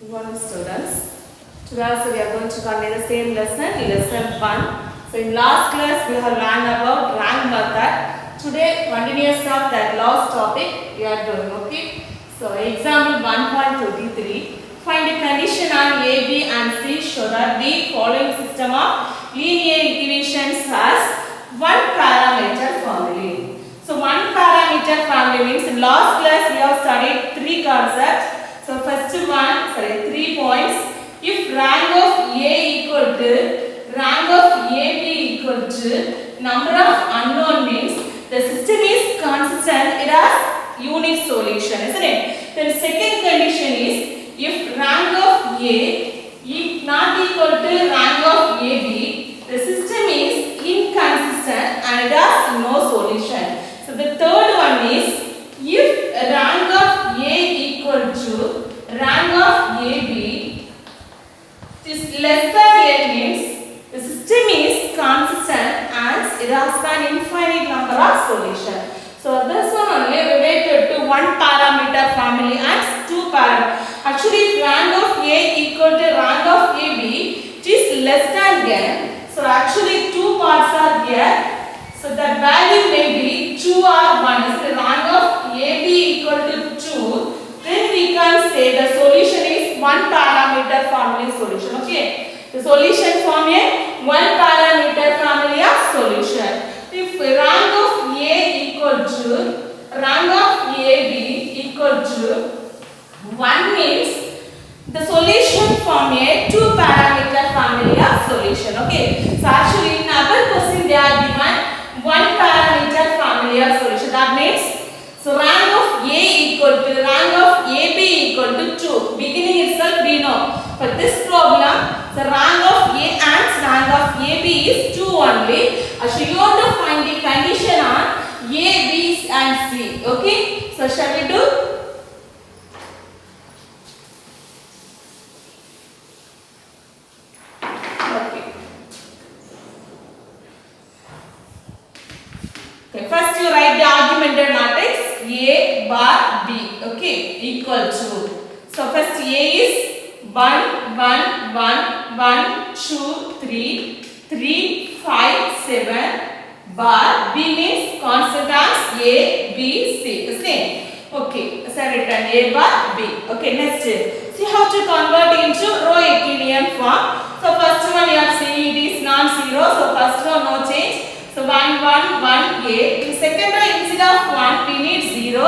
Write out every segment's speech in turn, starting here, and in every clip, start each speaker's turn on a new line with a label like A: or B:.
A: Good morning, students. Today also we are going to continue the same lesson, lesson 1. So in last class we have learned about rank method. Today continuous of that last topic we are doing. Okay. So example 1.23. Find a condition on A, B and C show that the following system of linear equations has one parameter family. So one parameter family means in last class we have studied three concepts. So first one, 3 points. If rank of A equal to rank of AB equal to number of unknown means the system is consistent, it has unique solution, isn't it? Then second condition is if rank of A is not equal to rank of AB, the system is inconsistent and it has no solution. So the third one is if rank of A equal to rank of AB is less than n means the system is consistent and it has an infinite number of solutions. So this one only related to one parameter family and two parameters. Actually, if rank of A equal to rank of AB, it is less than n. So actually two parts are here. So the value may be 2 or 1. If the rank of AB equal to 2, then we can say the solution is one parameter family solution. Okay. The solution from a one parameter family of solution. If rank of A equal to rank of AB equal to 1 means the solution from a two parameter family of solution. Okay. So actually in our question they are given one parameter family of solution. That means so rank of A equal to rank of AB equal to 2. Beginning itself we know. For this problem, the rank of A and rank of AB is 2 only. So you want to find the condition on A, B and C. Okay. So shall we do? Okay, first you write the argumented matrix A bar B, okay, equal to. So first A is 1, 1, 1, 1, 2, 3, 3, 5, 7 bar. B means constant as A, B, C, isn't it? Okay, so written A bar B. Okay, next see how to convert into row Euclidean form. So first one you have seen it is non-zero, so first one no change. So 1, 1, 1, A. In second row instead of 1 we need 0.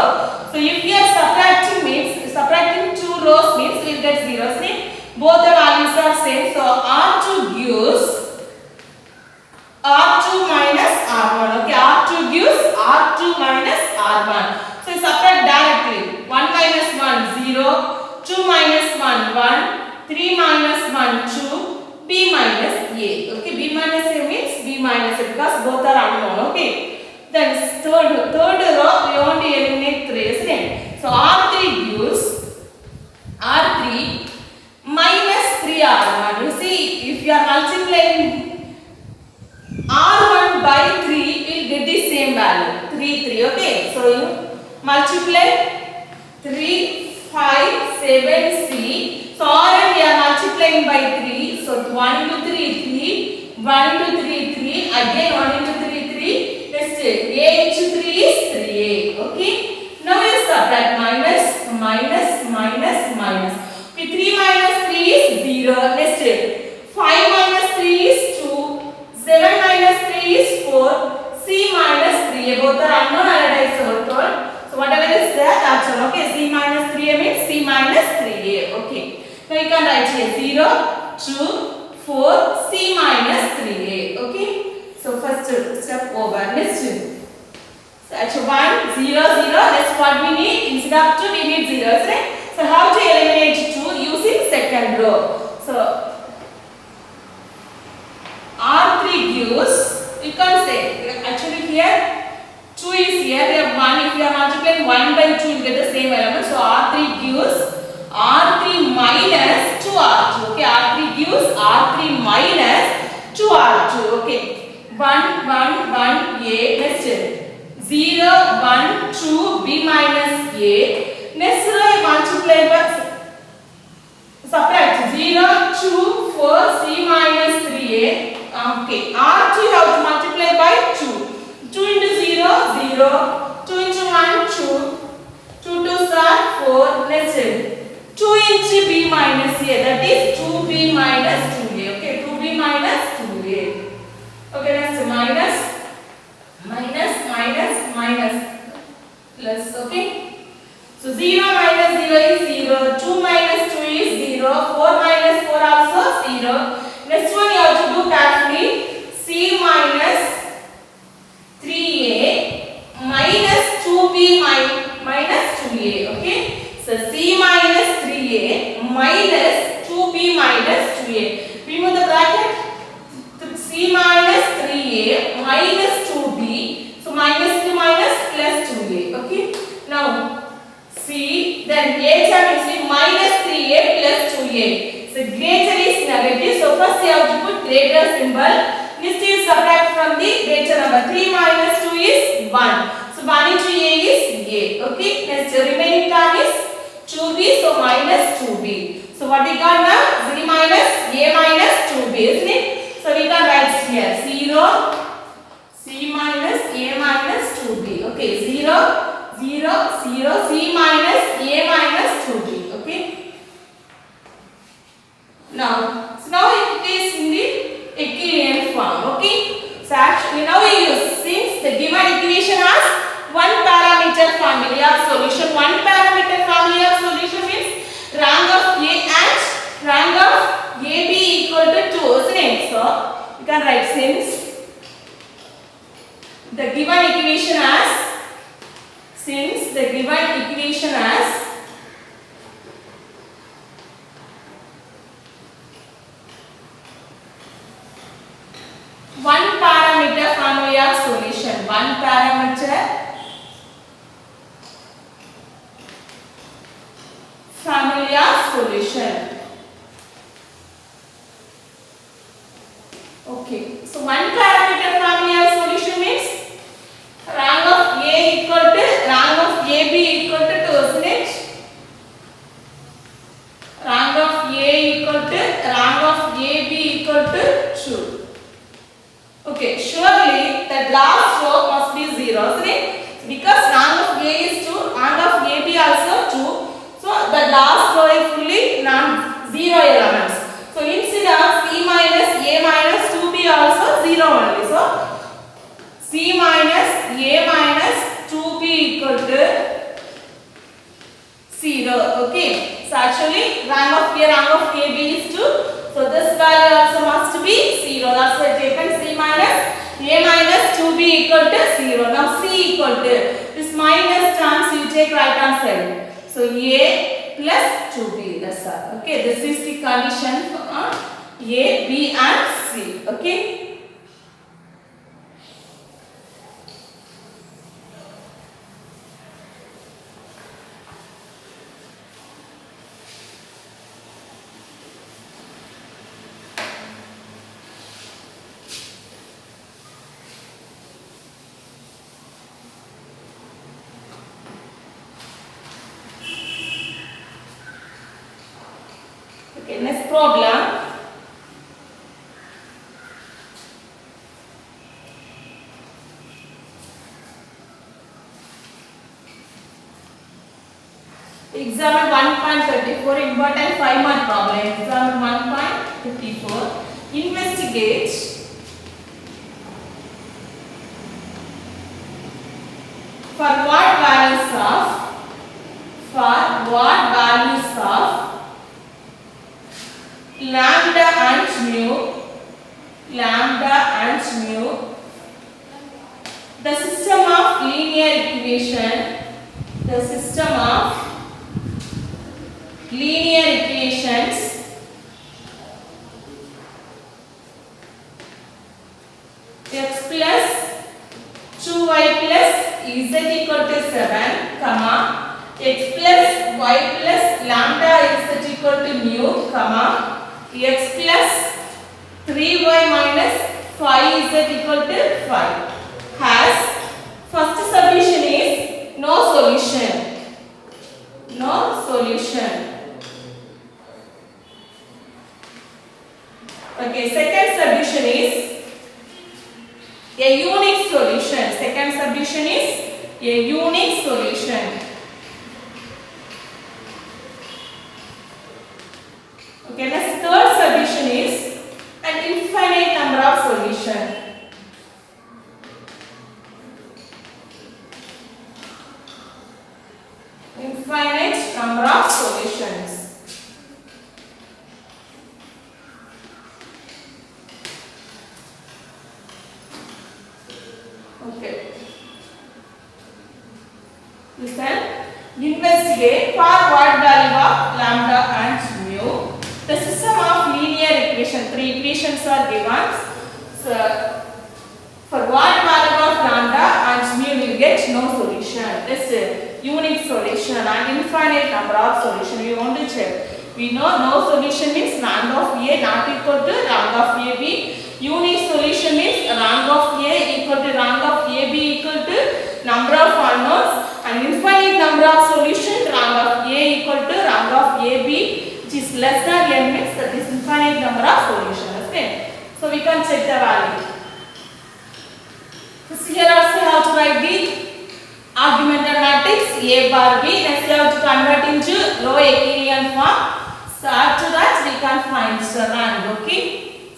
A: So if we are subtracting means subtracting 2 rows means we will get 0. See both the values are same. So R2 gives R2 minus R1. Okay, R2 gives R2 minus R1. So subtract directly. 1 minus 1 0, 2 minus 1 1, 3 minus 1 2. B minus A. Okay, B minus A means B minus A because both are unknown. Okay. Then third row we want to eliminate 3, isn't it? So R3 gives R3 minus 3 R1. You see, if you are multiplying R1 by 3, we will get the same value. 3, 3. Okay. So you multiply 3, 5, 7, C. So Rn we are multiplying by 3. So 1 into 3, 3. 1 into 3, 3. Again 1 into 3, 3. Next A into 3 is 3A. Okay. Now you subtract minus, minus, minus, minus. Okay, 3 minus 3 is 0. Next 5 minus 3 is 2. 7 minus 3 is 4. C minus 3A. Both are unknown already so told. So whatever is there that's all. Okay. C minus 3A means C minus 3A. Okay. Now you can write here 0, 2, 4, C minus 3A. Okay. So first step over. Next. So actually 1, 0, 0. That's what we need. Instead of 2 we need 0. Right? So how to eliminate 2 using second row. So R3 gives, you can say actually here 2 is here. We have 1. If you are multiplying 1 by 2 you get the same element. So R3 gives R3 minus 2R2. Okay, R3 gives R3 minus 2R2. Okay, 1, 1, 1, A. Next 0, 1, 2, B minus A. Next row multiply by Okay, R2 you have to multiply by 2. 2 into 0, 0. 2 into 1, 2. 2 2s are 4. Next 2 into b minus a. That is 2b minus 2a. Okay, 2b minus 2a. Okay, next minus plus. Okay. So 0 minus 0 is 0. 2 minus 2 is 0. 4 minus 4 also 0. Next one you have to do carefully. C minus 3a minus 2b minus 2a. Okay. So C minus 3a minus 2b minus 2a. Remove the bracket. C minus 3a minus 2b. So minus 2 minus plus 2a. Okay. Now C, then a term is minus 3a plus 2a. So greater is negative. So first you have to put greater symbol. This is subtract from the greater number. 3 minus 2 is 1. So 1 into a is a. Okay. Next remaining term is 2b. So minus 2b. So what we got now? 3 minus a minus 2b, isn't it? So we can write here 0 c minus a minus 2b. Okay. 0 0 0 c minus a minus 2b. Okay. Now it is in the equilibrium form. Okay. So actually now we use, since the given equation has one parameter family of solution. One parameter family of solution means rank of a and rank of ab equal to 2, isn't it? So you can write, since the given equation has one parameter family of solution. One parameter family of solution. Okay. So one parameter family of solution means rank of a equal to rank of ab equal to 2, isn't it? Rank of a equal to rank of ab equal to 2. Okay, surely that last row must be 0, isn't it? Because rank of a is 2, rank of ab also 2. So the last row is fully non-zero elements. So instead of c minus a minus 2b also 0 only. So c minus a minus 2b equal to 0. Okay. So actually rank of a, rank of ab is 2. So this value also must be 0. That's why taken c minus a minus 2b equal to 0. Now c equal to this minus terms you take right hand side. So a plus 2b. That's all. Okay. This is the condition for a, b and c. Okay. Okay, next problem. Example 1.34 important 5-mark problem. Example 1.54. Investigate for what values of lambda and mu, the system of linear equations x plus 2y plus z equal to 7, comma, x plus y plus lambda z equal to mu, comma, x plus 3y minus 5z equal to 5 has first solution is no solution. Okay, second solution is a unique solution. Second subdivision is a unique solution. Okay, the third subdivision is an infinite number of solutions. Infinite number of solutions. Okay. Listen. Investigate for what value of lambda and mu. The system of linear equation. Three equations are given. So, for what value of lambda and mu we will get no solution. This is unique solution and infinite number of solution. We want to check. We know no solution means rank of A not equal to rank of AB. Unique solution means rank of A equal to rank of AB equal to number of unknowns, and infinite number of solution rank of A equal to rank of AB, which is less than n means that is infinite number of solutions. Okay, so we can check the value. So here also we have to write the augmented matrix A bar B. Next we have to convert into row Euclidean form. So after that we can find the rank. Okay,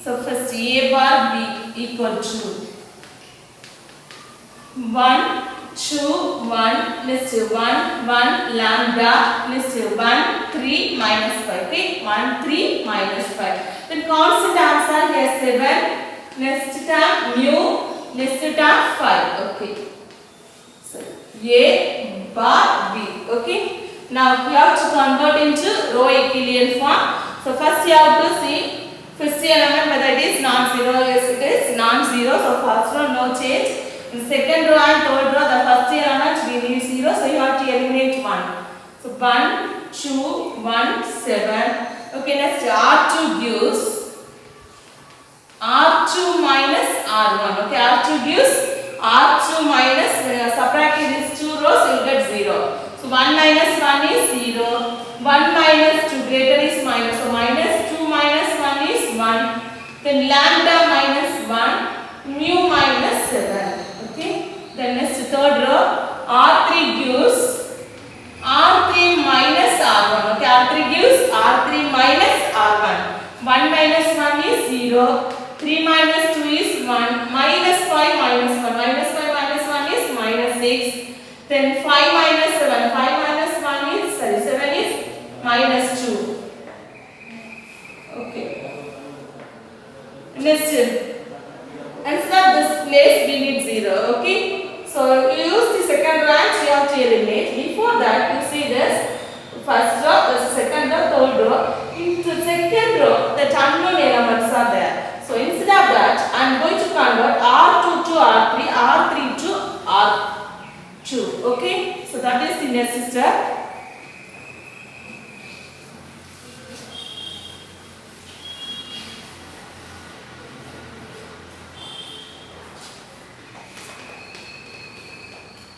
A: so first A bar B equal to 1 2 1 list 1 1 lambda list 1 3 minus 5. Okay, 1 3 minus 5. Then constant answer here 7. Next term mu. Next term 5. Okay, so A bar B. Okay, now we have to convert into row Euclidean form. So first you have to see first element whether it is non-zero. Yes, it is non-zero. So first row no change. In second row and third row the first element will be 0. So you have to eliminate 1. So 1 2 1 7. Okay, next R2 gives R2 minus R1. Okay, R2 gives R2 minus, when you are subtracting these two rows, you will get 0. So 1 minus 1 is 0. 1 minus 2 greater is minus. So minus 2 minus 1 is 1. Then lambda minus 1, mu minus 7. Okay. Then next third row, R3 gives R3 minus R1. Okay, R3 gives R3 minus R1. 1 minus 1 is 0. 3 minus 2 is 1. Minus 5 minus 1. Minus 5 minus 1 is minus 6. Then 5 minus 7. 5 minus 1 is, sorry, 7 is minus 2. Okay. Next, instead of this place we need 0. Okay. So you use the second branch, you have to eliminate. Before that, you see this first row, this second row, third row. In the second row, the unknown elements are there. So instead of that, I am going to convert R2 to R3, R3 to R2. Okay. So that is the next step.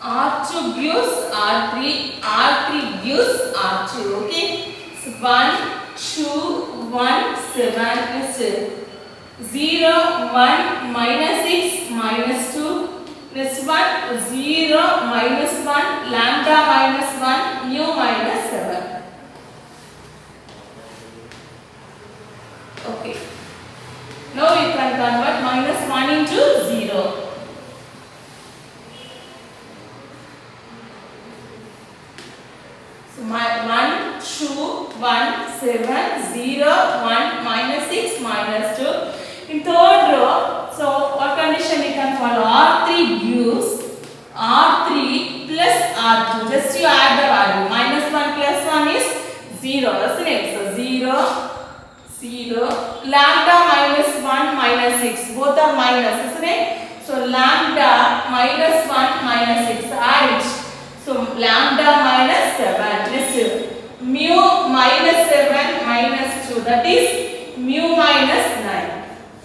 A: R2 gives R3, R3 gives R2. Okay. So 1 2 1 7 is 0 1 minus 6 minus 2. Next one 0 minus 1 lambda minus 1 mu minus 7. Okay. Now you can convert minus 1 into 0. So my 1 2 1 7 0 1 minus 6 minus 2. In third row, so what condition we can follow? R3 gives R3 plus R2. Just you add the value. Minus 1 plus 1 is 0, isn't it? So 0 0 lambda minus 1 minus 6. Both are minus, isn't it? So lambda minus 1 minus 6. Add it. So lambda minus 7. Listen. Mu minus 7 minus 2. That is mu minus 9.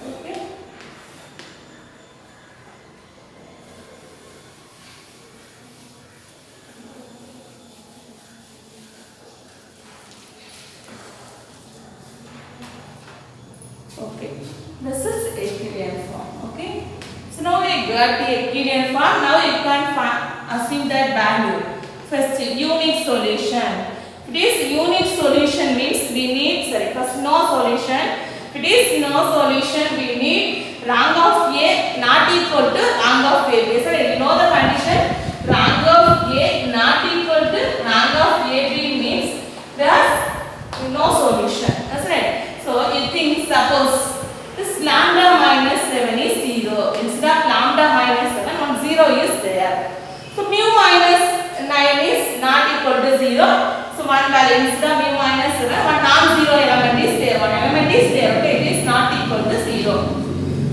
A: Okay. Okay. This is Euclidean form. Okay. So now we got the Euclidean form. Now you can assume that value. First, unique solution. If it is unique solution means we need, first no solution. If it is no solution, we need rank of A not equal to rank of AB. So you know the condition. Rank of A not equal to rank of AB means there's no solution. That's right. So you think suppose this lambda minus 7 is 0. Instead of lambda minus 7, 1 0 is there. So mu minus 9 is not equal to 0. So one value instead of mu minus 7, one non-zero element is there. One element is there. Okay, it is not equal to 0.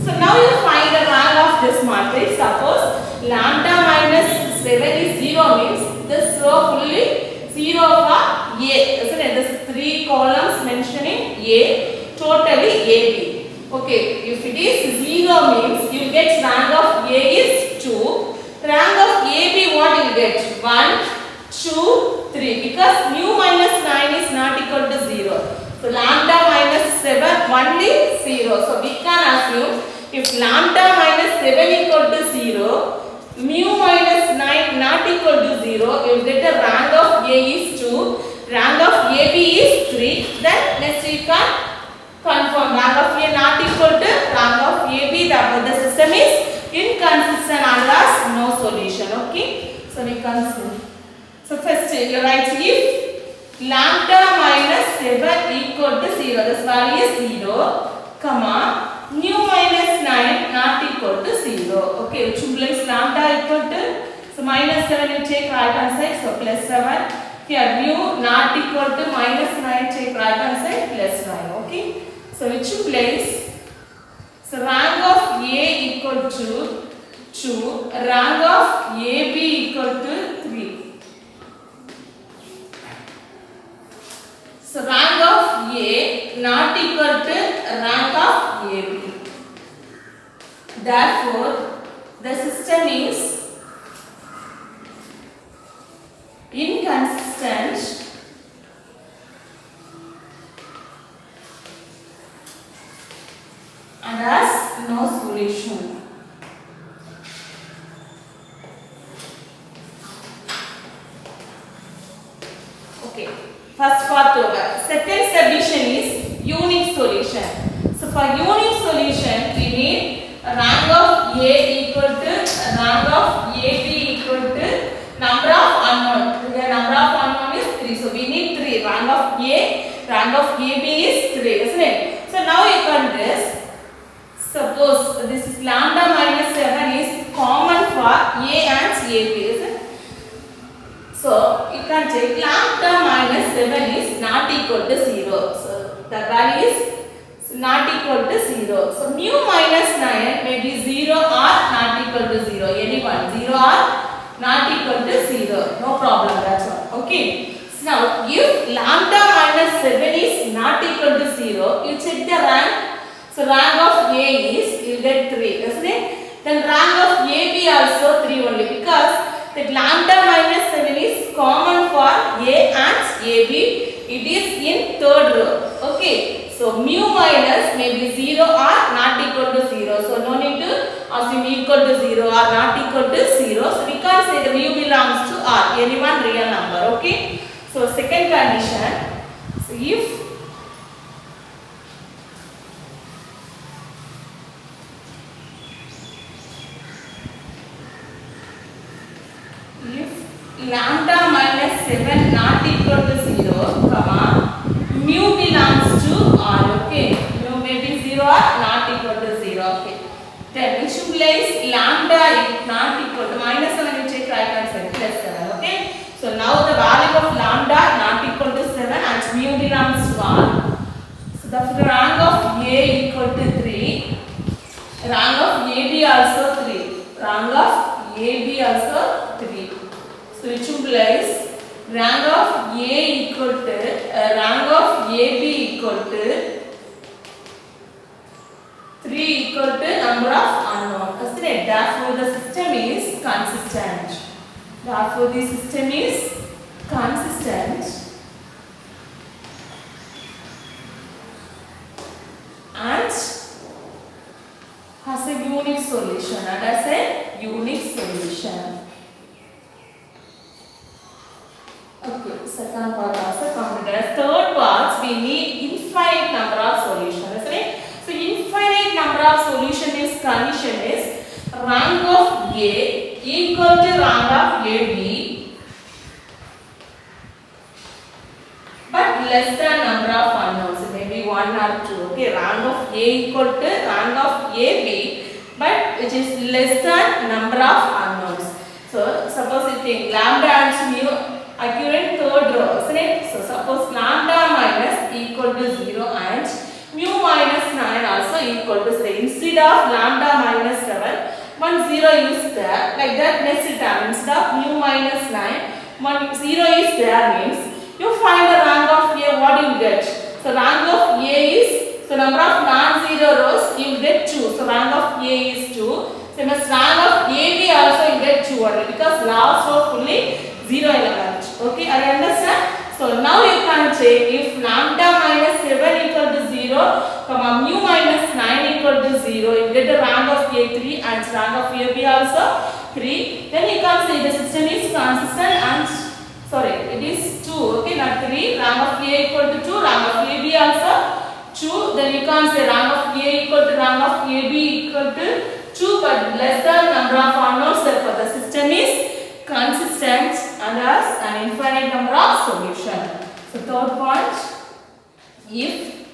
A: So now you find the rank of this matrix. Suppose lambda minus 7 is 0 means this row fully 0 for A. Isn't it? This 3 columns mentioning A, totally AB. Okay, if it is 0 means you get rank of A is 2. Rank of AB what you get? 1, 2, 3. Because mu minus 9 is not equal to 0. So lambda minus 7 only 0. So we can assume if lambda minus 7 equal to 0, mu minus 9 not equal to 0, you get a rank of A is 2, rank of AB is 3. Then next we can confirm rank of A not equal to rank of AB. The system is inconsistent and has no solution. Okay, so we can see. So first you write if lambda minus 7 equal to 0, this value is 0, comma mu minus 9 not equal to 0. Okay, which implies lambda equal to, so minus 7 you take right hand side, so plus 7. Here mu not equal to minus 9, take right hand side, plus 9. Okay, so which implies, so rank of A equal to 2, rank of AB equal to 3. So rank of A not equal to rank of AB. Therefore, the system is inconsistent and has no solution. Okay, first part over. Second subdivision is unique solution. So for unique solution, we need rank of A equal to rank of AB equal to number of unknown. The number of unknown is 3. So we need 3. Rank of A, rank of AB is 3, isn't it? So now you can this. Suppose this is lambda minus 7 is common for A and AB, is it? So you can take lambda minus 7 is not equal to 0. So the value is not equal to 0. So mu minus 9 may be 0 or not equal to 0. Anyone 0 or not equal to 0. No problem, that's all. Okay. So now if lambda minus 7 is not equal to 0, you check the rank. So rank of A is, you get 3, isn't it? Then rank of AB also 3 only, because that lambda minus 7 is common for A and AB. It is in third row. Okay. So mu minus may be 0 or not equal to 0. So no need to assume equal to 0 or not equal to 0. So we can't say the mu belongs to R, any one real number. Okay. So second condition. So if lambda minus 7 not equal to 0, comma, mu belongs to R, okay. Mu may be 0 or not equal to 0, okay. Then which implies lambda is not equal to minus 7, you take right hand side, plus 7, okay. So now the value of lambda not equal to 7 and mu belongs to R. So the rank of A equal to 3, rank of AB also 3, rank of AB also 3. So which implies rank of A equal to rank of AB equal to 3 equal to number of unknown. Isn't it? Therefore the system is consistent. Therefore the system is consistent and has a unique solution. And as a unique solution. Okay, second part also completed. Third part, we need infinite number of solutions. Right? So infinite number of solution is condition is rank of A equal to rank of AB, but less than number of unknowns, maybe 1 or 2. Okay, rank of A equal to rank of AB, but which is less than number of unknowns. So suppose you think lambda and mu accurate third row, isn't it? So suppose lambda minus equal to 0 and mu minus 9 also equal to 3. Instead of lambda minus 7, 1 0 is there. Like that, next term instead of mu minus 9, 1 0 is there means you find the rank of A, what you get? So rank of A is, so number of non-zero rows you get 2. So rank of A is 2. Same as rank of AB also you get 2 only because last row fully 0 element. Okay, are you understand? So now you can say if lambda minus 7 equal to 0, comma mu minus 9 equal to 0, you get the rank of A 3 and rank of AB also 3. Then you can say the system is consistent and sorry, it is 2. Okay, not 3. Rank of A equal to 2, rank of AB also 2. Then you can say rank of A equal to rank of AB equal to 2, but less than number of unknowns. Therefore, the system is consistent and has an infinite number of solutions. So third point, if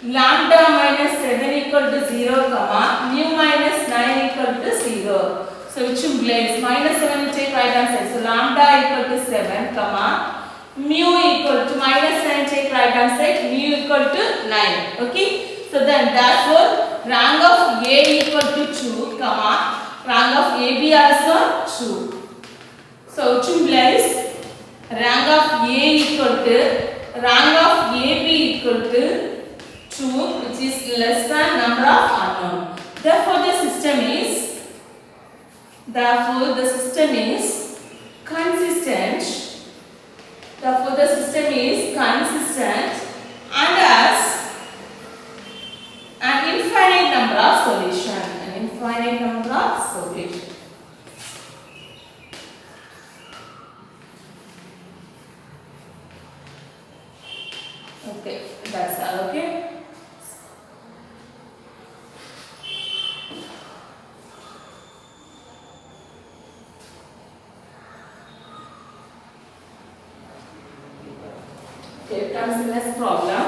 A: lambda minus 7 equal to 0, comma mu minus 9 equal to 0. So which implies minus 7 will take right hand side. So lambda equal to 7, comma mu equal to minus 9 take right hand side, mu equal to 9. Okay. So then therefore rank of A equal to 2, comma rank of AB also 2. So which implies rank of A equal to rank of AB equal to 2, which is less than number of unknown. Therefore the system is consistent. Therefore the system is consistent and has an infinite number of solutions. An infinite number of solutions. Okay, that's all. Okay. Okay, comes the next problem.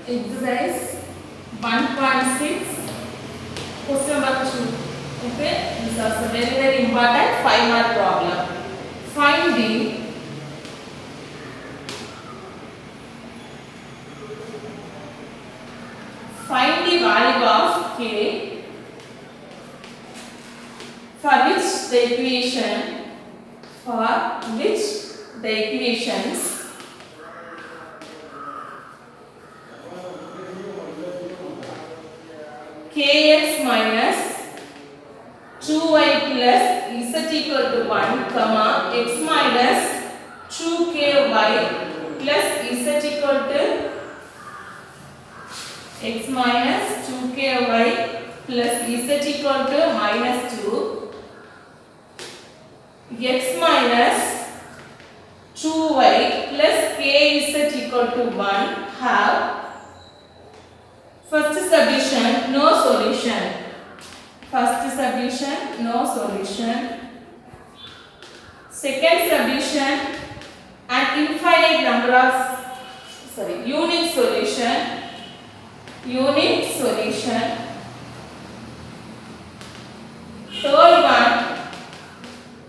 A: Exercise 1.6, question number 2. Okay, this is also very important 5-mark problem. Find the value of k for which the equations kx minus 2y plus z equal to 1, comma x minus 2ky plus z equal to x minus 2ky plus z equal to minus 2, x minus 2y plus kz equal to 1 have first solution no solution. First solution no solution. Second solution an infinite number of unique solution. Third one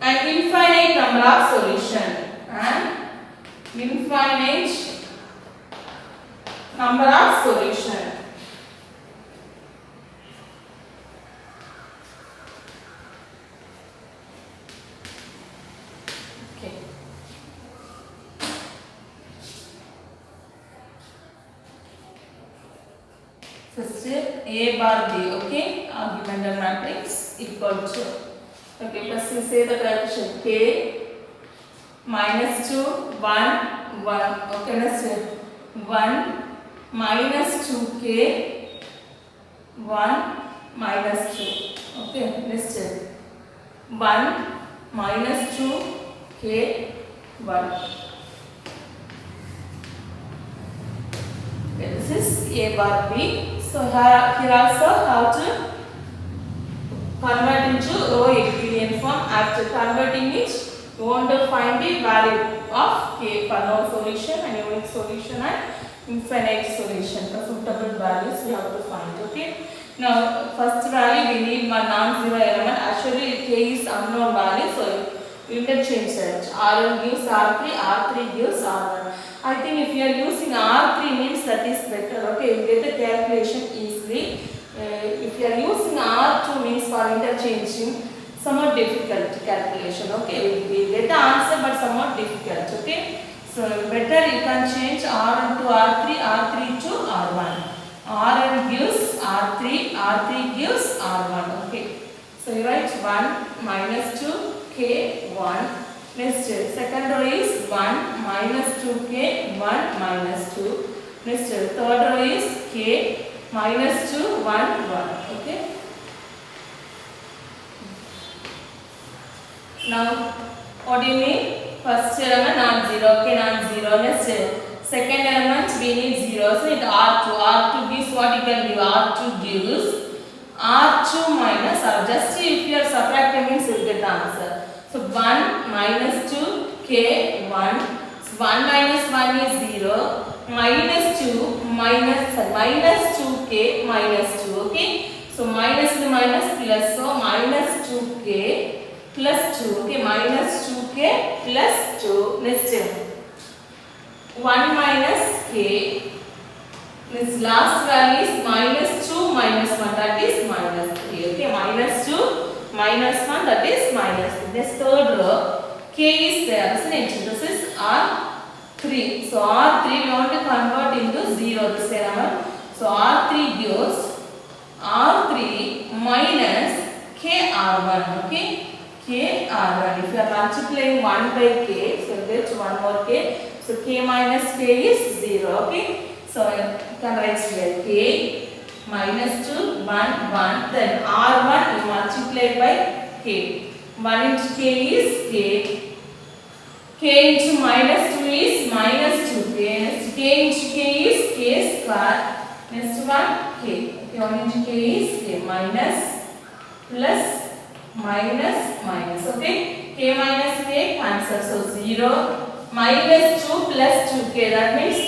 A: an infinite number of solution. And infinite number of solution. First A bar B, okay, argumental matrix equal to, okay, first we say the coefficient K minus 2, 1, 1, okay, next 1 minus 2K, 1 minus 2, okay, next 1 minus 2K, 1. Okay, this is A bar B. So here also how to convert into row euclidean form. After converting it, you want to find the value of K for no solution and unique solution and infinite solution. For suitable values we have to find. Okay. Now first value we need one non-zero element. Actually K is unknown value, so you interchange it. R1 gives R3, R3 gives R1. I think if you are using R3 means that is better. Okay, you get the calculation easily. If you are using R2 means for interchanging, somewhat difficult calculation. Okay, we get the answer but somewhat difficult. Okay, so better you can change R1 to R3, R3 to R1. R1 gives R3, R3 gives R1. Okay, so you write 1 minus 2 K 1. Next second row is 1 minus 2K, 1 minus 2. Next third row is K minus 2, 1, 1. Okay. Now what do you mean? First element non-zero. Okay, non-zero. Next second element we need 0. So it R2. R2 gives what you can give. R2 gives R2 minus R. Just if you are subtracting means you will get the answer. So 1 minus 2 K 1. So 1 minus 1 is 0. Minus 2 minus 2K minus 2. Okay. So minus to minus plus. So minus 2K plus 2. Okay. Minus 2K plus 2. Next 1 minus K. This last value is minus 2 minus 1. That is minus 3. Okay. Minus 2 minus 1, that is minus 3. This third row, K is there, isn't it? This is R3. So R3 we want to convert into 0 this element. So R3 gives R3 minus KR1. Okay, KR1. If you are multiplying 1 by K, so get 1 more K. So K minus K is 0. Okay, so you can write here K minus 2, 1, 1, then R1 you multiply by K. 1 into K is K. K into minus 2 is minus 2K. Next K into K is K square. Next one K. Okay, 1 into K is K minus plus minus minus. Okay, K minus K cancel. So 0 minus 2 plus 2K. That means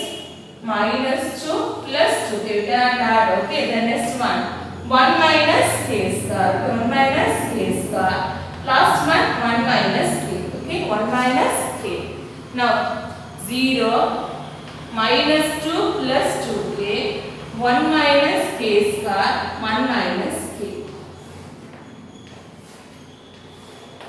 A: minus 2 plus 2K. You cannot add. Okay, then next one 1 minus K square. 1 minus K square. Last one 1 minus K. Okay, 1 minus K. Now 0 minus 2 plus 2K. 1 minus K square. 1 minus K.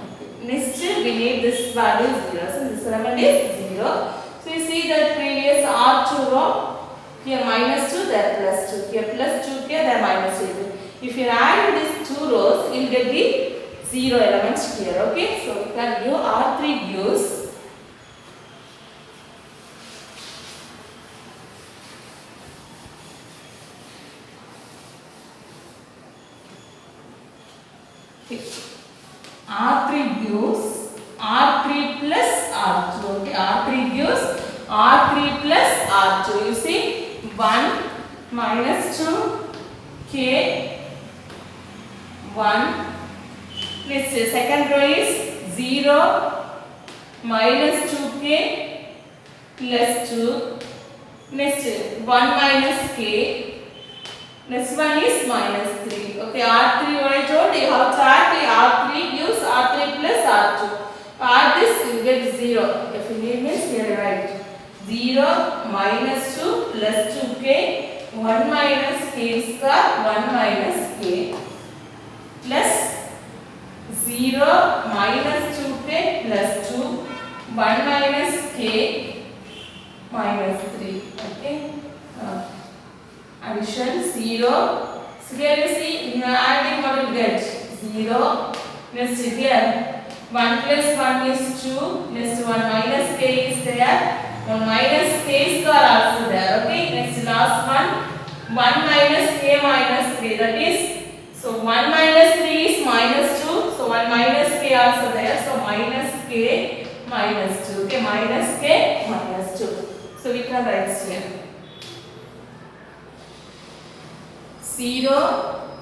A: Okay. Next we need this value 0. So this element is 0. So you see that previous R2 row, here minus 2, there plus 2, here plus 2, here there minus 2. If you add these two rows, you will get the 0 elements here. Okay, so you can give R3 gives R3 gives R3 plus R2. Okay, R3 gives R3 plus R2. You see 1 minus 2 K 1. Next second row is 0 minus 2K plus 2. Next 1 minus K. Next one is minus 3. Okay, R3 what I told you have to add the R3 gives R3 plus R2. Add this you get 0. If you need means here write 0 minus 2 plus 2K 1 minus K square 1 minus K plus 0 minus 2K plus 2 1 minus K minus 3. Okay. Addition C 0. So here you see, you are adding, what you get? 0. Next here, 1 plus 1 is 2. Next 1 minus k is there. 1 minus k square also there. Okay. Next last one, 1 minus k minus 3. That is, so 1 minus 3 is minus 2. So 1 minus k also there. So minus k minus 2. Okay. Minus k minus 2. So we can write here. 0,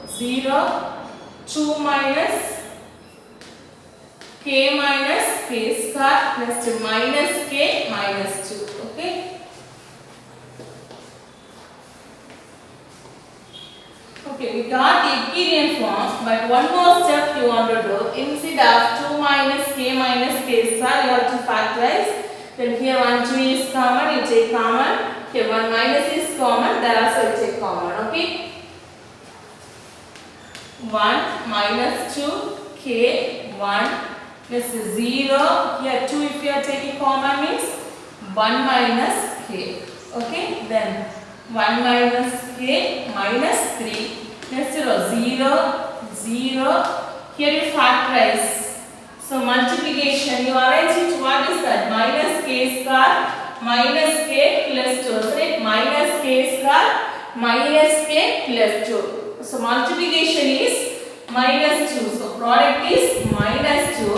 A: 0, 2 minus k minus k square, next minus k minus 2. Okay. Okay, we got the Euclidean form, but one more step you want to do. Instead of 2 minus k square, you have to factorize. Then here 1 2 is common, you take common. Here 1 minus is common, there also you take common. Okay. 1 minus 2 k 1 plus 0. Here 2 if you are taking common means 1 minus k. Okay. Then 1 minus k minus 3. Next 0 0 0. Here you factorize. So multiplication you arrange it. What is that? Minus k square minus k plus 2. So it minus k square minus k plus 2. So multiplication is minus 2. So product is minus 2.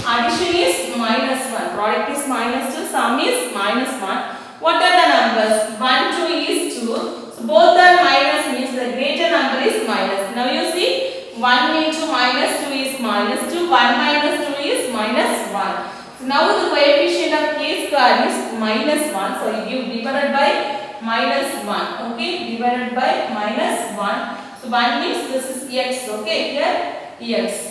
A: Addition is minus 1. Product is minus 2. Sum is minus 1. What are the numbers? 1, 2 is 2. So both are minus means the greater number is minus. Now you see 1 into minus 2 is minus 2. 1 minus 2 is minus 1. So now the coefficient of k square is minus 1. So you give divided by minus 1. Okay. Divided by minus 1. So 1 means this is x, okay, here x.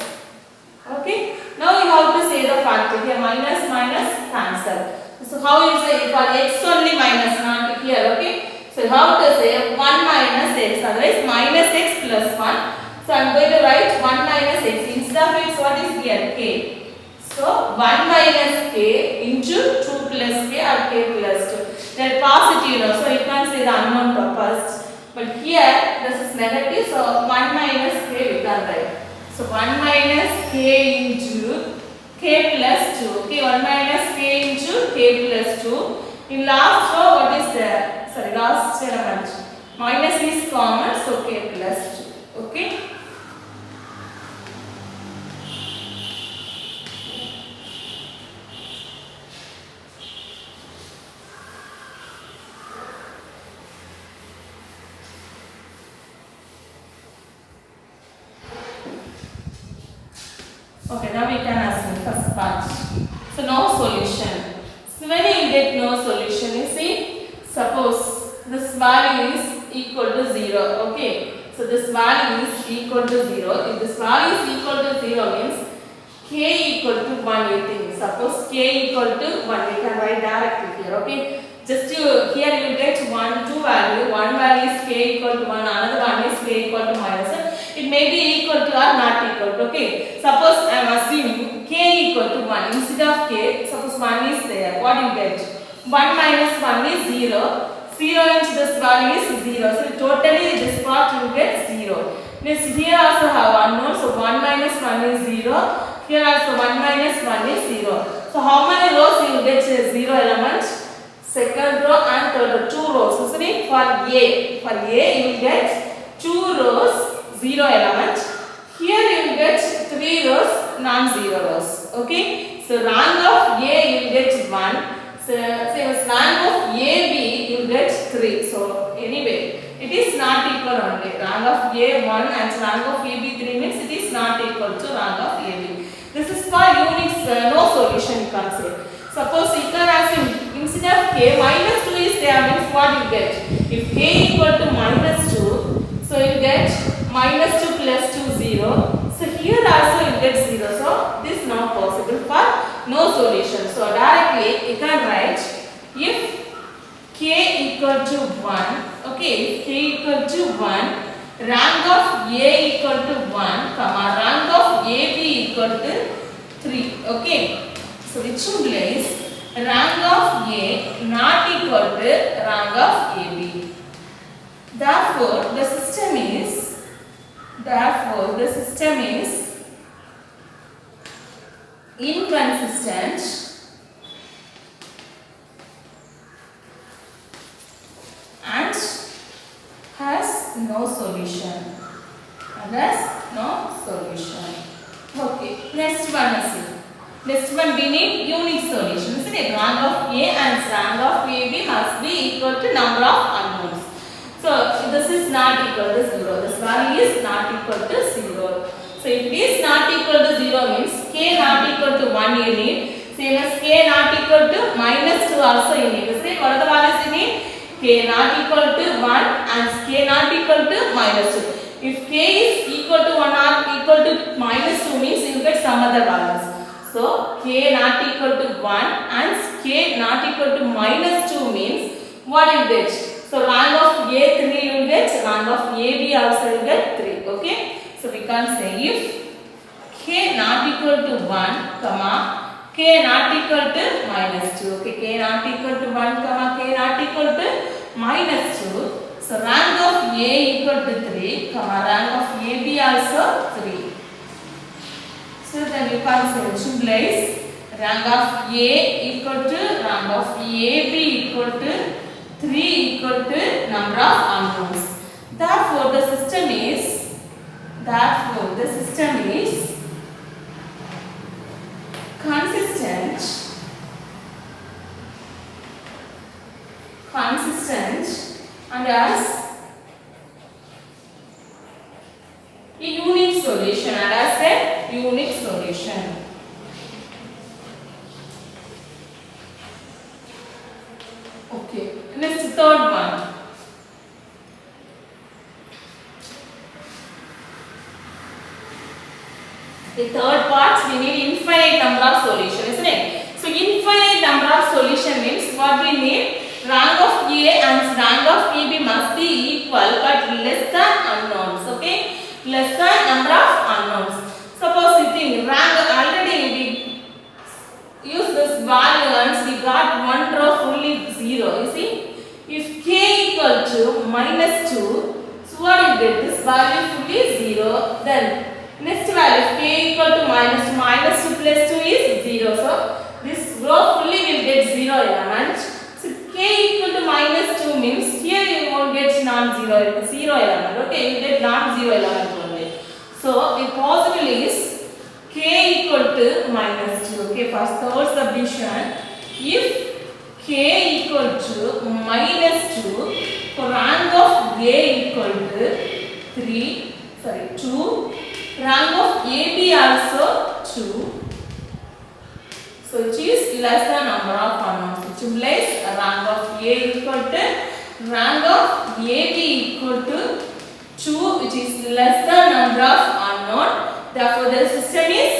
A: Okay. Now you have to say the factor. Here minus minus cancel. So how you say for x only minus, not here, okay. So how to say 1 minus x, otherwise minus x plus 1. So I am going to write 1 minus x. Instead of x, what is here? K. So 1 minus k into 2 plus k or k plus 2. They are positive, so you can't say the unknown first. But here this is negative, so 1 minus k we can write. So 1 minus k into k plus 2. Okay, 1 minus k into k plus 2. In last row, what is there? Sorry, last element. Minus is common, so k plus 2. Okay. Okay, now we can assume first part. So no solution. So when you get no solution, you see, suppose this value is equal to 0. Okay, so this value is equal to 0. If this value is equal to 0 means k equal to 1, you think. Suppose k equal to 1, we can write directly here. Okay, just here you will get 2 value. One value is k equal to 1, another one is k equal to minus. It may be equal to or not equal to. Okay, suppose I am assuming k equal to 1. Instead of k, suppose 1 is there. What you get? 1 minus 1 is 0. 0 into this value is 0. So totally this part you get 0. Next here also have unknown. So 1 minus 1 is 0. Here also 1 minus 1 is 0. So how many rows you will get 0 element? Second row and third row. 2 rows. So for A. For A you will get 2 rows 0 element. Here you will get 3 rows non-zero rows. Okay. So rank of A you will get 1. So same rank of AB you will get 3. So anyway it is not equal only. Rank of A 1 and rank of AB 3 means it is not equal to rank of AB. This is for units no solution you can say. Suppose you can assume instead of k minus 2 is there means what you get? If k equal to minus 2, so you get minus 2 plus 2 0. So here also you get 0. So this is not possible for no solution. So directly you can write if k equal to 1, okay, if k equal to 1, rank of A equal to 1, comma, rank of AB equal to 3. Okay. So which implies rank of A not equal to rank of AB. Therefore, the system Therefore, the system is inconsistent and has no solution. And has no solution. Okay, next one is it. Next one we need unique solution. Isn't it? Rank of A and rank of AB must be equal to number of unknowns. So this is not equal to 0. This value is not equal to 0. So if it is not equal to 0 means k not equal to 1 you need. Same as k not equal to minus 2 also you need. Isn't it? What are the values you need? K not equal to 1 and k not equal to minus 2. If k is equal to 1 or equal to minus 2 means you get some other values. So k not equal to 1 and k not equal to minus 2 means what you get? So rank of A3 you get, rank of AB also you get 3. Okay. So we can say if k not equal to 1 comma k not equal to minus 2. Okay. K not equal to 1 comma k not equal to minus 2. So rank of A equal to 3 comma rank of AB also 3. So then you can say symbolize rank of A equal to rank of AB equal to 3 equal to number of unknowns. Therefore, the system is consistent and has a unique solution and has a unique solution. Okay, next third one. The third part we need infinite number of solution, isn't it? So infinite number of solution means what we need? Rank of A and rank of AB must be equal but less than unknowns. Okay, less than number of unknowns. Suppose you think rank already we use this value and we got one row fully 0. You see, if k equal to minus 2, so what you get? This value fully 0. Then next value if k equal to minus 2 plus 2 is 0. So this row fully will get 0 element. So k equal to minus 2 means here you won't get non-zero 0 element. Okay, you get non-zero element only. So the possible is k equal to minus 2. Okay, for third subdivision, if k equal to minus 2, for rank of A equal to 2, rank of AB also 2. So which is less than number of unknowns. Which implies rank of A equal to rank of AB equal to 2, which is less than number of unknown. Therefore, the system is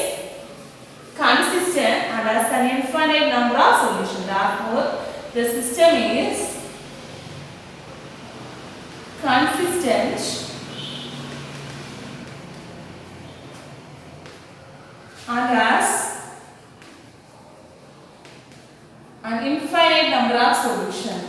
A: consistent and has an infinite number of solutions. Therefore, the system is consistent and has an infinite number of solutions.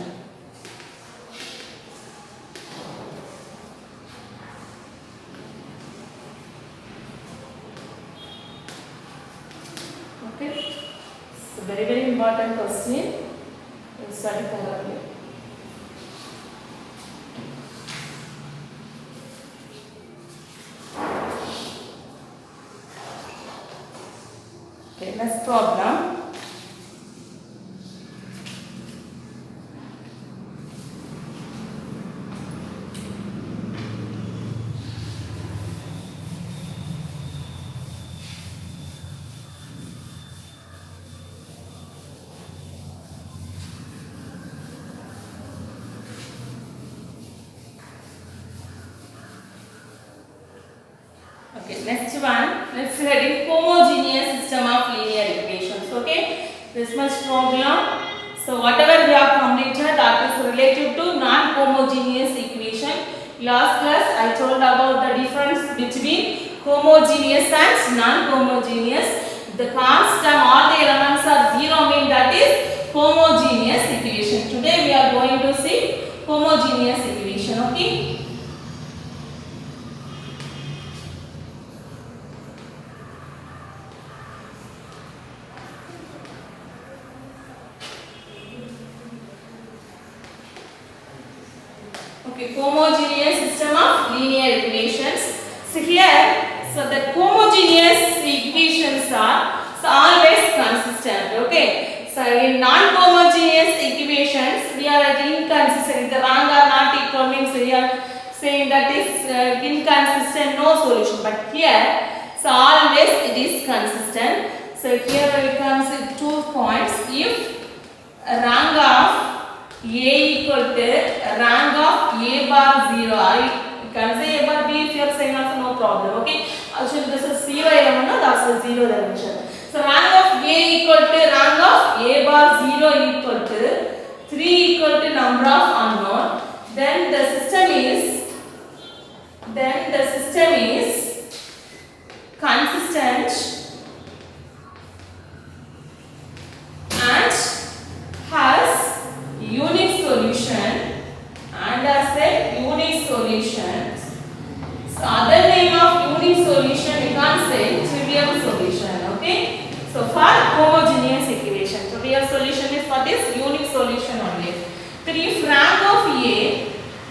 A: Okay, so very important question. We'll study thoroughly. Okay, next problem. Okay, next one, let's heading homogeneous system of linear equations. Okay, this much problem. So whatever we have completed, that is related to non-homogeneous equation. Last class I told about the difference between homogeneous and non-homogeneous. The constant, all the elements are 0 mean that is homogeneous equation. Today we are going to see homogeneous equation. Okay. Okay, homogeneous system of linear equations. So here, so the homogeneous equations are so always consistent. Okay, so in non-homogeneous equations we are at inconsistent. The rank are not equal means we are saying that is inconsistent, no solution. But here, so always it is consistent. So here it comes with 2 points. If rank of A equal to rank of A bar 0, you can say A bar B if you are saying also no problem. Okay, actually this is 0 element, that's a 0 dimension. So rank of A equal to rank of A bar 0 equal to 3 equal to number of unknown. Then the system is consistent and has unique solution and has a unique solution. So other name of unique solution you can't say trivial solution. Okay, so for homogeneous equation, trivial solution is for this unique solution only. So if rank of A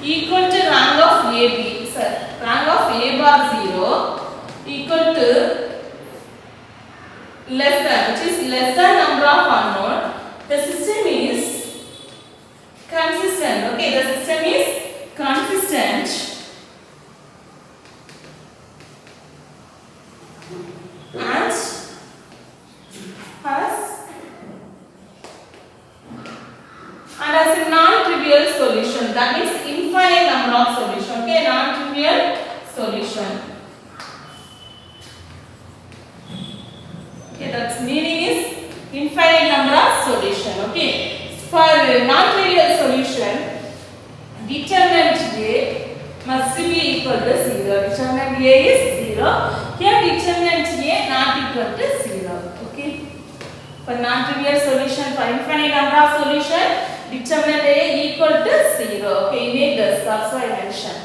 A: equal to rank of AB, so rank of A bar 0 equal to less than, which is less than number of unknown, the system is consistent. Okay, the system is consistent and has a non-trivial solution. That means infinite number of solution. Okay, non-trivial solution. Okay, that's meaning is infinite number of solution. Okay, for non-trivial solution, determinant A must be equal to 0. Determinant A is 0. Here determinant A not equal to 0. Okay, for non-trivial solution, for infinite number of solution, determinant A equal to 0. Okay, you need this. That's why I mentioned.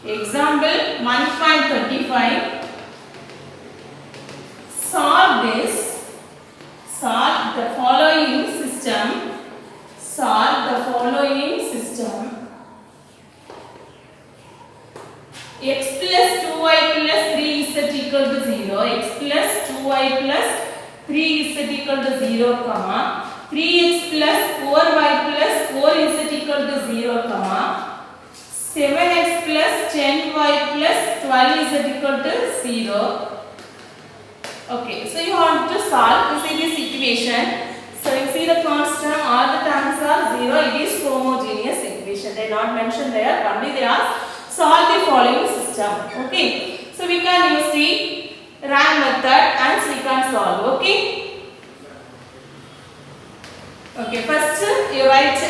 A: Example 1.35. Solve the following system. Solve the following system. X plus 2y plus 3z equal to 0. X plus 2y plus 3z equal to 0, 3x plus 4y plus 4z equal to 0, 7x plus 10y plus 12z equal to 0. Okay, so you want to solve this equation. So you see the constant, all the terms are 0. It is homogeneous equation. They are not mentioned there. Only they are solve the following system. Okay, so we can use the rank method and we can solve. Okay. Okay, first you write.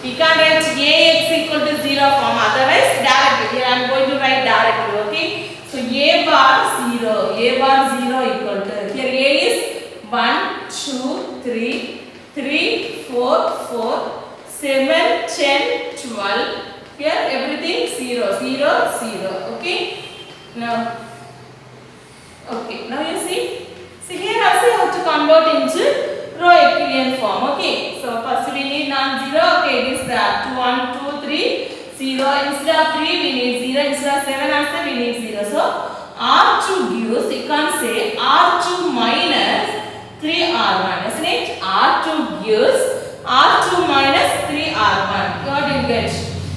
A: We can write Ax equal to 0 form, otherwise directly. Here I am going to write directly. Okay, so A bar 0 equal to, here A is 1, 2, 3, 3, 4, 4, 7, 10, 12. Here everything 0, 0, 0. Okay, now you see here also you have to convert into row echelon form. Okay, so first we need non-zero. Okay, it is that 1, 2, 3, 0. Instead of 3 we need 0. Instead of 7 also we need 0. So R2 gives, you can say R2 minus 3R1, isn't it? R2 gives R2 minus 3R1. Got it, guys?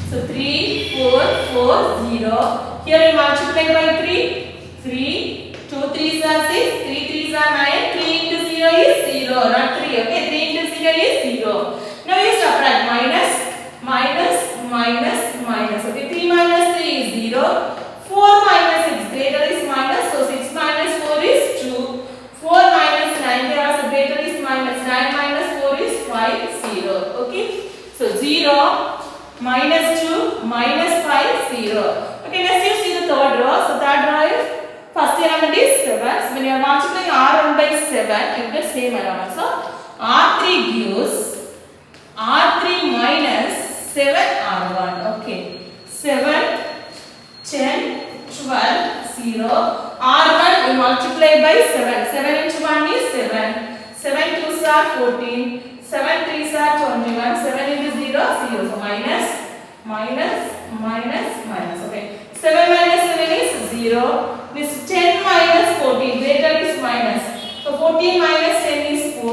A: So 3, 4, 4, 0. Here we multiply by 3. 3, 2 3s are 6, 3 3s are 9. 3 into 0 is 0, not 3. Okay, 3 into 0 is 0. Now you subtract minus. Okay, 3 minus 3 is 0. 4 minus 6 greater is minus. So 6 minus 4 is 2. 4 minus 9 they are greater is minus. 9 minus 4 is 5, 0. Okay, so 0, minus 2, minus 5, 0. Okay, let's see the third row. So third row is first element is 7. So when you are multiplying R1 by 7, you get same element. So R3 gives R3 minus 7R1. Okay, 7, 10, 12, 0. R1 you multiply by 7. 7 into 1 is 7. 7 2s are 14. 7 3s are 21. 7 into 0, 0. So minus, minus, minus, minus. Okay. 7 minus 7 is 0. This 10 minus 14. Greater is minus. So 14 minus 10 is 4.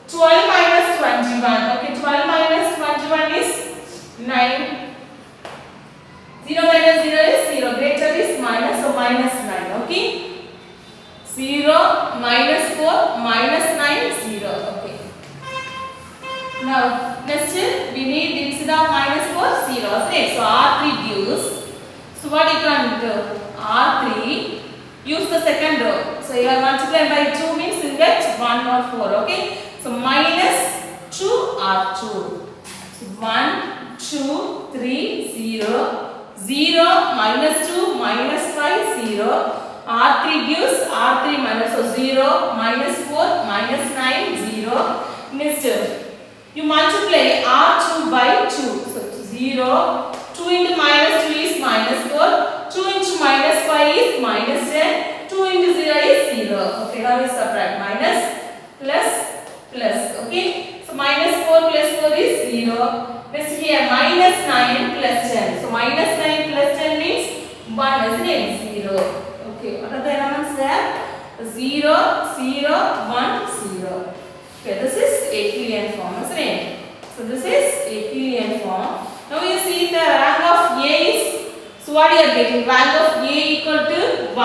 A: 12 minus 21. Okay. 12 minus 21 is 9. 0 minus 0 is 0. Greater is minus. So minus 9. Okay. 0 minus 4 minus 9 0. Okay. Now next we need instead of minus 4 0. Okay. So R3 gives. So what you can do? R3 use the second row. So you are multiplying by 2 means you get 1 or 4. Okay. So minus 2 R2. So 1 2 3 0. 0 minus 2 minus 5 0. R3 gives R3 minus, so 0 minus 4 minus 9 0. Next you multiply R2 by 2. So 0. 2 into minus 2 is minus 4. 2 into minus 5 is minus 10. 2 into 0 is 0. Okay, now we subtract minus plus plus. Okay, so minus 4 plus 4 is 0. Next here minus 9 plus 10. So minus 9 plus 10 means 1, isn't it? 0. Okay, what are the elements there? 0, 0, 1, 0. Okay, this is Euclidean form, isn't it? So this is Euclidean form. Now you see the rank of A is, so what you are getting? Rank of A equal to 1,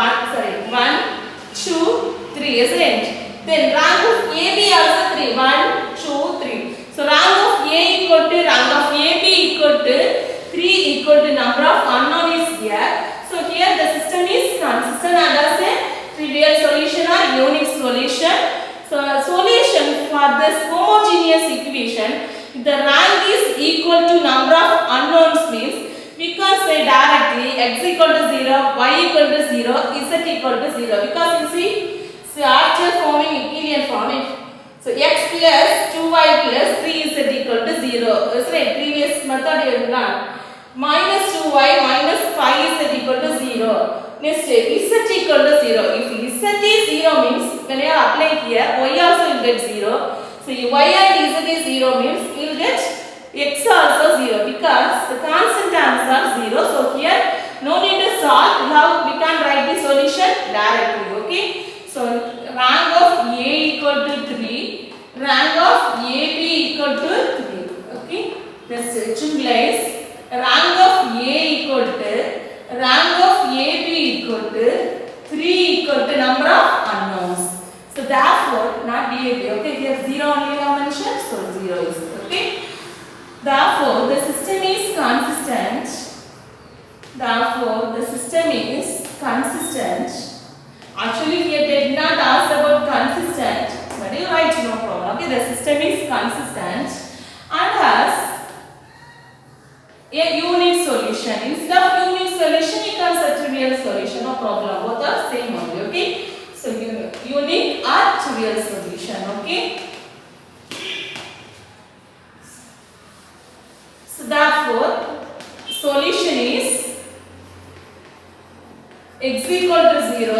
A: 2, 3, isn't it? Then rank of AB also 3, 1, 2, 3. So rank of A equal to rank of AB equal to 3 equal to number of unknown is here. So here the system is consistent under a trivial solution or unique solution. So solution for this homogeneous equation, if the rank is equal to number of unknowns means we can say directly x equal to 0, y equal to 0, z equal to 0. Because you see, so after forming Euclidean form, so x plus 2y plus 3z equal to 0. That's right, previous method you have done. Minus 2y minus 5z equal to 0. Next, z equal to 0. If z is 0 means, when you are applying here, y also will get 0. So, y and z is 0 means, you will get x also 0 because the constant terms are 0. So, here, no need to solve. Now, we can write the solution directly. Okay. So, rank of A equal to 3. Rank of AB equal to 3. Okay. Next, it implies rank of A equal to rank of AB equal to 3 equal to number of unknowns. So therefore not DAB. Okay, here 0 only I mentioned, so 0 is okay. Therefore the system is consistent. Therefore the system is consistent. Actually here they did not ask about consistent, but you write no problem. Okay, the system is consistent and has a unique solution. Instead of unique solution, you can say trivial solution, no problem. Both are same only. Okay. So unique or trivial solution. Okay. So therefore, solution is x equal to 0,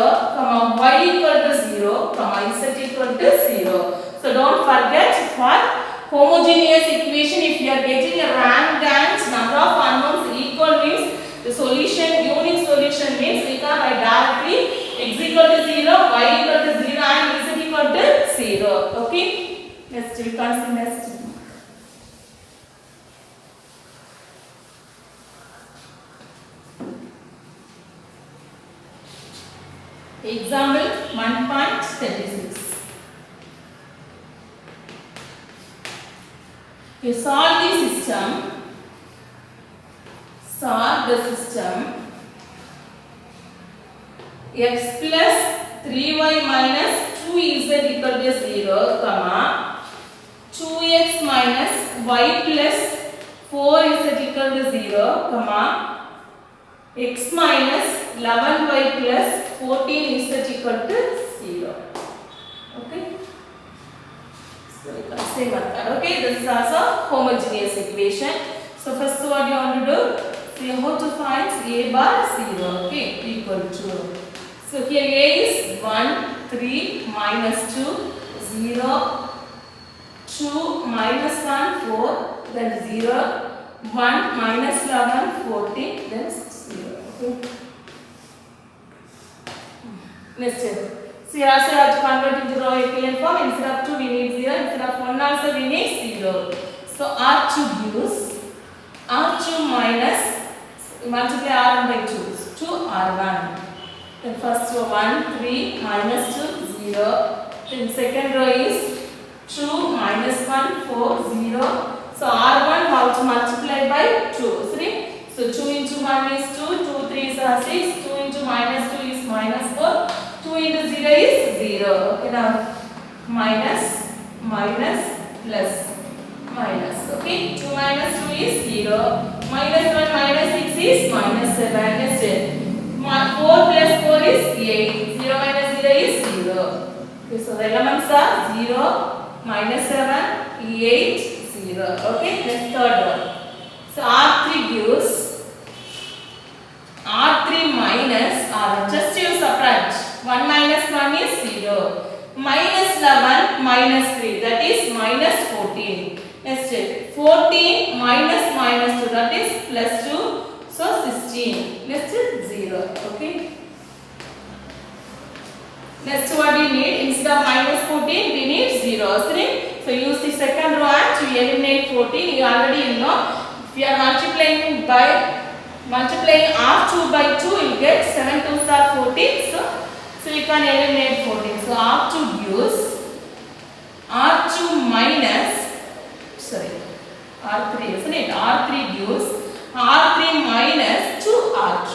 A: y equal to 0, z equal to 0. So don't forget for homogeneous equation, if you are getting a rank and number of unknowns equal means the solution, unique solution means we can write directly x equal to 0, y equal to 0 and z equal to 0. Okay. Next we can see next. Example 1.36. You solve the system. Solve the system. X plus 3y minus 2z equal to 0, comma 2x minus y plus 4z equal to 0, comma x minus 11y plus 14z equal to 0. Okay. Same method. Okay, this is also homogeneous equation. So first what you want to do? So you have to find a bar 0. Okay, equal to. So here a is 1, 3, minus 2, 0, 2, minus 1, 4, then 0, 1, minus 11, 14, then 0. Okay. Next step. So here also you have to convert into row equivalent form. Instead of 2 we need 0. Instead of 1 also we need 0. So R2 gives R2 minus, multiply R1 by 2. So 2R1. Then first row 1, 3, minus 2, 0. Then second row is 2, minus 1, 4, 0. So R1 how to multiply by 2. 3. So 2 into 1 is 2, 2 3 are 6, 2 into minus 2 is minus 4, 2 into 0 is 0. Okay, now minus, minus, plus, minus. Okay, 2 minus 2 is 0, minus 1 minus 6 is minus 7. Next step. 4 plus 4 is 8, 0 minus 0 is 0. Okay, so the elements are 0, minus 7, 8, 0. Okay, next third one. So R3 gives R3 minus R1. Just you subtract. 1 minus 1 is 0. Minus 11 minus 3, that is minus 14. Next step. 14 minus minus 2, that is plus 2. So 16. Next is 0. Okay. Next what we need? Instead of minus 14, we need 0. So use the second row and to eliminate 14. You already know. If you are multiplying R2 by 2, you get 7 2s are 14. So you can eliminate 14. So R2 gives R2 minus, sorry, R3, isn't it? R3 gives R3 minus 2R2.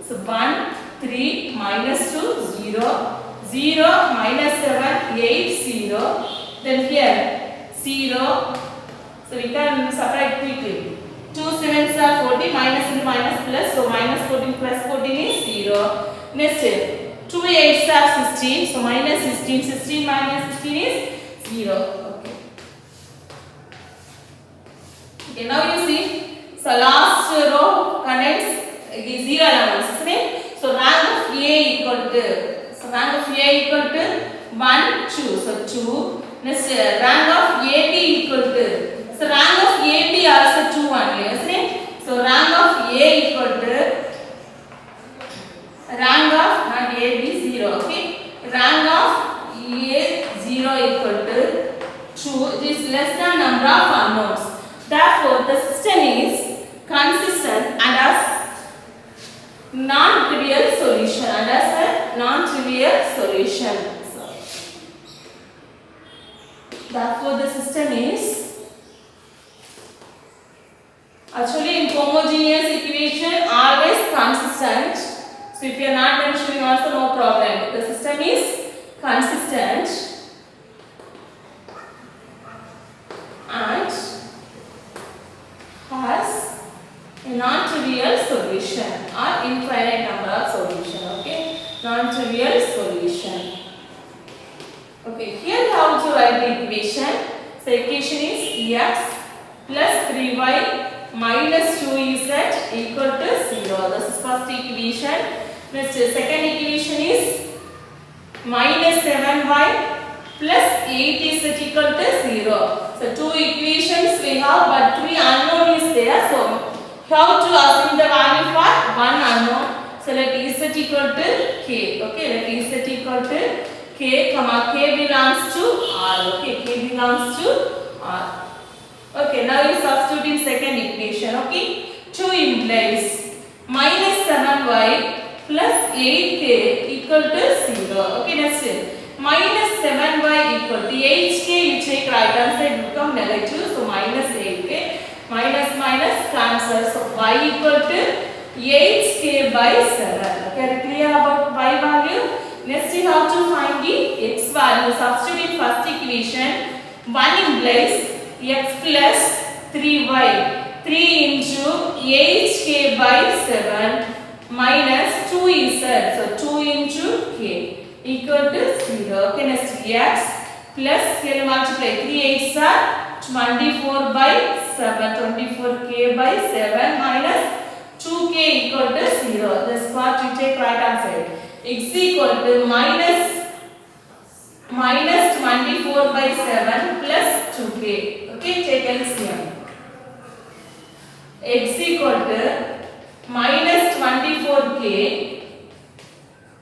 A: So 1, 3, minus 2, 0, 0, minus 7, 8, 0. Then here 0. So we can subtract quickly. 2 7s are 40, minus into minus plus, so minus 14 plus 14 is 0. Next step, 2 8s are 16, so minus 16, 16 minus 16 is 0. Okay. Okay, now you see, so last row contains 0 elements, isn't it? So rank of A equal to, so rank of A equal to 1, 2, so 2. Next rank of AB equal to, so rank of AB also 2 only, isn't it? So rank of A equal to rank of not AB 0, okay? Rank of A 0 equal to 2. It is less than number of unknowns. Therefore, the system is consistent and has non-trivial solution. And has a non-trivial solution. So, therefore, the system is actually in homogeneous equation always consistent. So if you are not mentioning also no problem. The system is consistent and has a non-trivial solution or infinite number of solution. Okay, non-trivial solution. Okay, here how to write the equation. So equation is x plus 3y minus 2z equal to 0. This is first equation. Next second equation is minus 7y plus 8z equal to 0. So two equations we have, but 3 unknown is there. So how to assume the value for one unknown. So let z equal to k. Okay, let z equal to k, comma k belongs to r. Okay, k belongs to r. Okay, now you substitute in second equation. Okay, 2 implies minus 7y plus 8k equal to 0. Okay, next minus 7y equal to 8k, you take right hand side become negative, so minus 8k, minus minus cancel, so y equal to 8k by 7. Okay, are you clear about y value? Next you have to find the x value. Substitute in first equation. 1 implies x plus 3y, 3 into 8k by 7 minus 2z, so 2 into k equal to 0. Okay, next x plus, here multiply 3 8s are 24 by 7, 24k by 7 minus equal to 0. This part you take right hand side. X equal to minus 24 by 7 plus 2k. Okay, take LCM. X equal to minus 24k.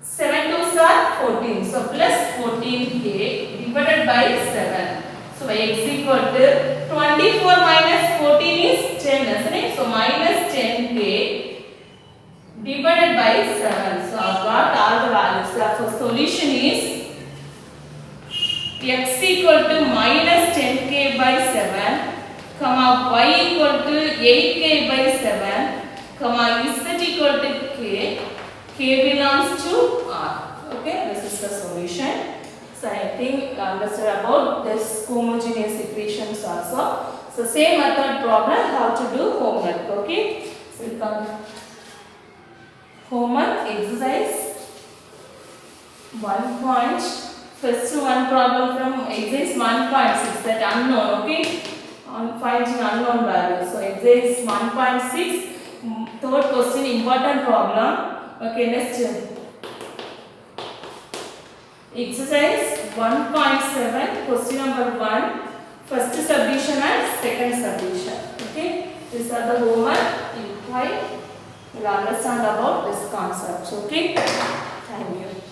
A: 7 2s are 14. So plus 14k divided by 7. So x equal to 24 minus 14 is 10, isn't it? So minus 10k divided by 7. So I've got all the values. Therefore solution is x equal to minus 10k by 7, comma y equal to 8k by 7, comma z equal to k. K belongs to R. Okay, this is the solution. So I think you understood about this homogeneous equations also. So same method problem, how to do homework. Okay, so we come homework exercise 1 point. First one problem from exercise 1.6, that unknown. Okay, on finding unknown value. So exercise 1.6, third question, important problem. Okay, next exercise 1.7, question number 1, first subdivision and second subdivision. Okay, these are the homework. You will understand about this concept. Okay, thank you.